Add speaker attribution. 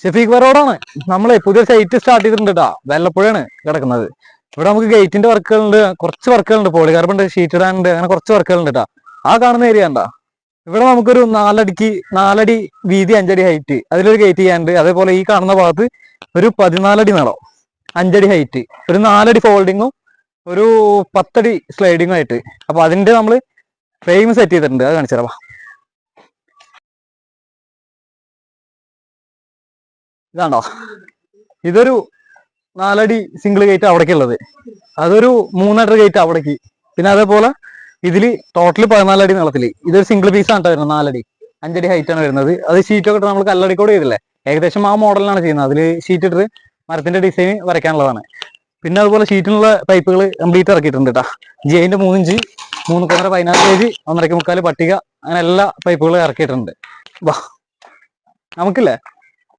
Speaker 1: ഷെഫീഖ് വറോഡാണ്. നമ്മളെ പുതിയ site start ചെയ്തിട്ടുണ്ട് കേട്ടോ. വെല്ലപ്പുഴയാണ് കിടക്കുന്നത്. ഇവിടെ നമുക്ക് ഗേറ്റിന്റെ വർക്കുകളുണ്ട്, കുറച്ച് വർക്കുകളുണ്ട്, പോളികാർബൺ ഉണ്ട്, ഷീറ്റ് ഇടാനുണ്ട്, അങ്ങനെ കുറച്ച് വർക്കുകളുണ്ട് കേട്ടോ. ആ കാണുന്ന ഏരിയ ഉണ്ടാ. ഇവിടെ നമുക്കൊരു 4 അടി വീതി, 5 അടി ഹൈറ്റ്, അതിലൊരു ഗേറ്റ് ചെയ്യാനുണ്ട്. അതേപോലെ ഈ കാണുന്ന ഭാഗത്ത് ഒരു 14 അടി നീളം, 5 അടി ഹൈറ്റ്, ഒരു 4 അടി ഫോൾഡിങ്ങും ഒരു 10 അടി സ്ലൈഡിങ്ങും ആയിട്ട്. അപ്പൊ അതിന്റെ നമ്മൾ ഫ്രെയിം സെറ്റ് ചെയ്തിട്ടുണ്ട്. അത് കാണിച്ചു തരാം. ഇതാണ്ടോ, ഇതൊരു 4 അടി സിംഗിൾ ഗേറ്റ് അവിടേക്കുള്ളത്, അതൊരു 3 ഗേറ്റ് അവിടേക്ക്. പിന്നെ അതേപോലെ ഇതില് ടോട്ടൽ 14 അടി നീളത്തില് ഇതൊരു സിംഗിൾ പീസ് ആണ് വരുന്നത്. 4 അടി 5 അടി ഹൈറ്റ് ആണ് വരുന്നത്. അത് ഷീറ്റൊക്കെ ഇട്ട് നമ്മൾ കല്ലടിക്കോട് ചെയ്തില്ലേ, ഏകദേശം ആ മോഡലിനാണ് ചെയ്യുന്നത്. അതിൽ ഷീറ്റ് ഇട്ട് മരത്തിന്റെ ഡിസൈൻ വരയ്ക്കാനുള്ളതാണ്. പിന്നെ അതുപോലെ ഷീറ്റിനുള്ള പൈപ്പുകൾ കംപ്ലീറ്റ് ഇറക്കിയിട്ടുണ്ട് കേട്ടോ. ജിഐന്റെ 3 ഇഞ്ച്, 3 കോണര 14 കേജ്, 1.25 പട്ടിക, അങ്ങനെ എല്ലാ പൈപ്പുകളും ഇറക്കിയിട്ടുണ്ട്. വാ, നമുക്കില്ലേ